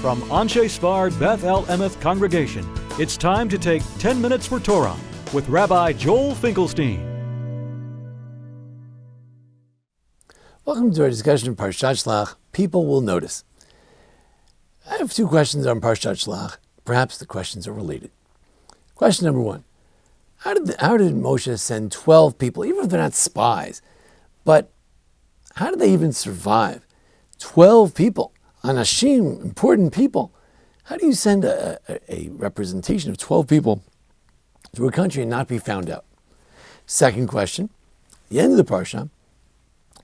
From Anshe Sfard Beth El Emeth Congregation, it's time to take 10 Minutes for Torah with Rabbi Joel Finkelstein. Welcome to our discussion of Parshat Shelach. People will notice. I have two questions on Parshat Shelach. Perhaps the questions are related. Question number one. How did Moshe send 12 people, even if they're not spies, but how did they even survive? 12 people, anashim, important people. How do you send a representation of 12 people to a country and not be found out? Second question, the end of the Parsha,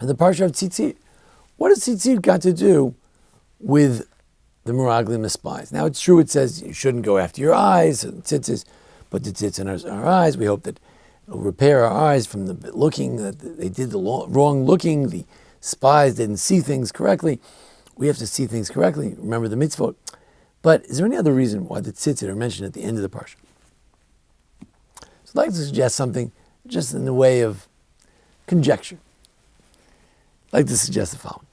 and the Parsha of Tzitzit. What has Tzitzit got to do with the Meraglim, the spies? Now it's true, it says you shouldn't go after your eyes, tzitzis, put the tzitz in our eyes. We hope that it'll repair our eyes from the looking, that they did the wrong looking, the spies didn't see things correctly. We have to see things correctly, remember the mitzvot. But is there any other reason why the tzitzit are mentioned at the end of the parsha? So I'd like to suggest something just in the way of conjecture. I'd like to suggest the following.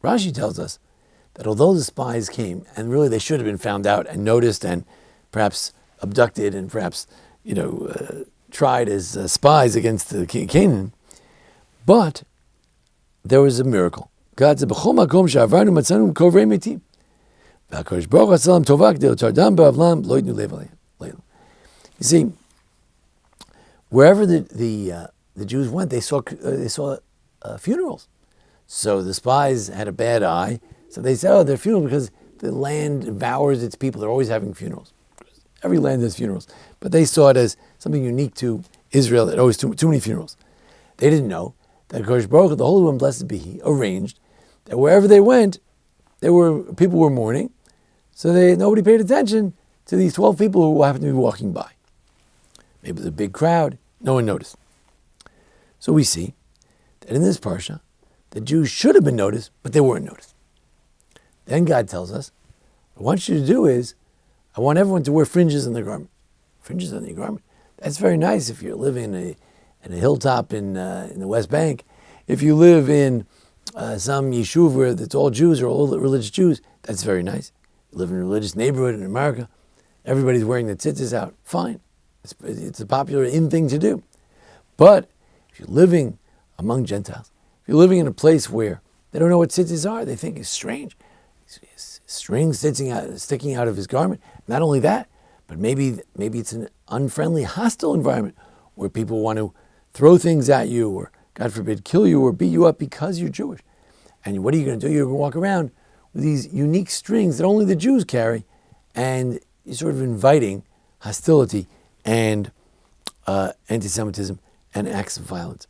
Rashi tells us that although the spies came, and really they should have been found out and noticed and perhaps abducted and perhaps, tried as spies against the king of Canaan, but there was a miracle. God said, "B'chol makom she'avarnu matzanu kovrei metim, v'HaKadosh Baruch Hu asalam tova k'dei l'tardam ba'avlam lo yitnu lev aleihem." You see, wherever the Jews went, they saw funerals. So the spies had a bad eye. So they said, they're funerals because the land devours its people. They're always having funerals. Every land has funerals. But they saw it as something unique to Israel, that always too many funerals. They didn't know that Kadosh Baruch Hu, the Holy One, blessed be He, arranged that wherever they went, people were mourning. So nobody paid attention to these 12 people who happened to be walking by. Maybe it was a big crowd. No one noticed. So we see that in this parsha, the Jews should have been noticed, but they weren't noticed. Then God tells us, what I want you to do is, I want everyone to wear fringes on their garment. Fringes on your garment. That's very nice if you're living in a hilltop in the West Bank. If you live in some yeshuv where it's all Jews or all religious Jews, that's very nice. You live in a religious neighborhood in America, everybody's wearing the tzitzis out. Fine. It's a popular in thing to do. But if you're living among Gentiles, if you're living in a place where they don't know what tzitzis are, they think it's strange. Strings sticking out of his garment. Not only that, but maybe it's an unfriendly, hostile environment where people want to throw things at you or, God forbid, kill you or beat you up because you're Jewish. And what are you going to do? You're going to walk around with these unique strings that only the Jews carry, and you're sort of inviting hostility and anti-Semitism and acts of violence.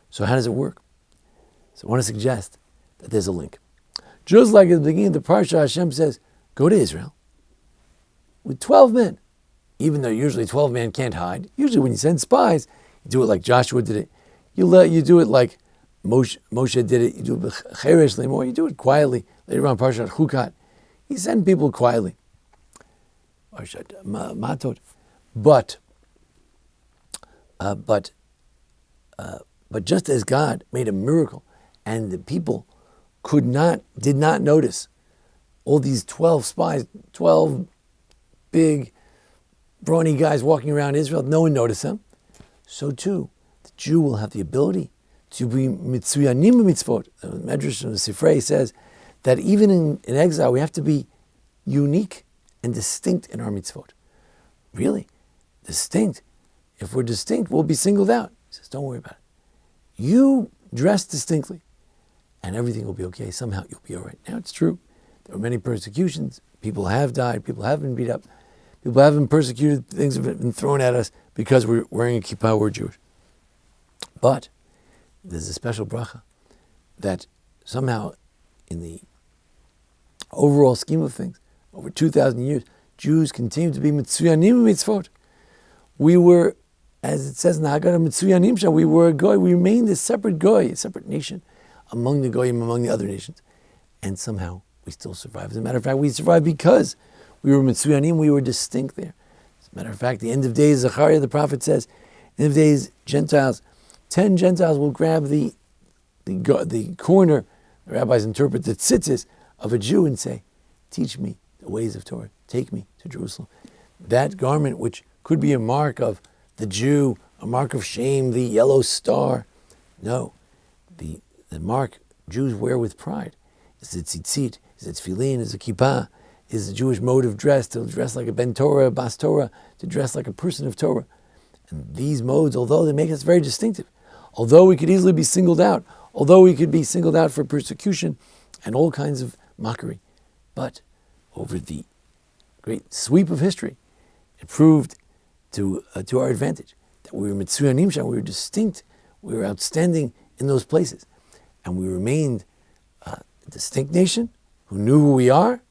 So how does it work? So I want to suggest that there's a link. Just like at the beginning of the Parsha, Hashem says, go to Israel with 12 men. Even though usually 12 men can't hide. Usually when you send spies, you do it like Joshua did it. You do it like Moshe did it. You do it with Cheresh Lemor. You do it quietly. Later on, Parshat Chukat. You send people quietly. Parshat Matot. But just as God made a miracle and the people did not notice all these 12 spies, 12 big, brawny guys walking around Israel, no one noticed them. So too, the Jew will have the ability to be mitzuyanim b'mitzvot. The Medrash of the Sifrei says that even in exile, we have to be unique and distinct in our mitzvot. Really? Distinct? If we're distinct, we'll be singled out. He says, don't worry about it. You dress distinctly, and everything will be okay. Somehow you'll be all right. Now, it's true. There were many persecutions. People have died. People have been beat up. People have been persecuted. Things have been thrown at us because we're wearing a kippah, we're Jewish. But there's a special bracha that somehow in the overall scheme of things, over 2,000 years, Jews continue to be mitzuyanim mitzvot. We were, as it says in the Haggadah, mitzuyanim shah, we were a goy. We remained a separate goy, a separate nation among the goyim, among the other nations. And somehow we still survive. As a matter of fact, we survived because we were mitzuyanim, we were distinct there. As a matter of fact, the end of days, Zechariah the prophet says, end of days, Gentiles, 10 Gentiles will grab the corner, the rabbis interpret the tzitzis of a Jew and say, teach me the ways of Torah. Take me to Jerusalem. That garment, which could be a mark of the Jew, a mark of shame, the yellow star. No, the mark Jews wear with pride is it tzitzit, is it tefillin, is it kippah, is the Jewish mode of dress, to dress like a ben Torah, a bas Torah, to dress like a person of Torah. And these modes, although they make us very distinctive, although we could easily be singled out, although we could be singled out for persecution and all kinds of mockery, but over the great sweep of history, it proved to our advantage that we were mitzuyanim sham, we were distinct, we were outstanding in those places, and we remained a distinct nation who knew who we are,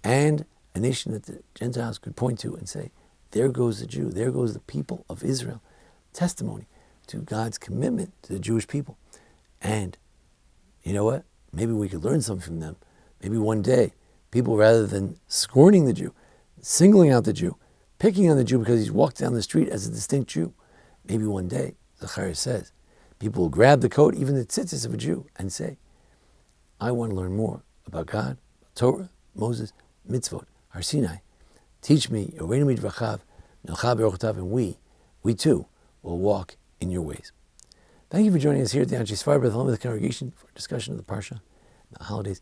and a nation that the Gentiles could point to and say, there goes the Jew, there goes the people of Israel, testimony to God's commitment to the Jewish people. And you know what? Maybe we could learn something from them. Maybe one day, people, rather than scorning the Jew, singling out the Jew, picking on the Jew because he's walked down the street as a distinct Jew, maybe one day, Zechariah says, people will grab the coat, even the tzitzis of a Jew, and say, I want to learn more about God, Torah, Moses, mitzvot, Har Sinai. Teach me, and we too will walk in your ways. Thank you for joining us here at the Anshe Sfar Beth Elam congregation for a discussion of the Parsha, the holidays.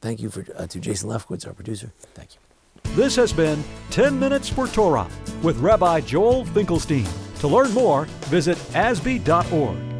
Thank you to Jason Lefkowitz, our producer. Thank you. This has been 10 Minutes for Torah with Rabbi Joel Finkelstein. To learn more, visit asb.org.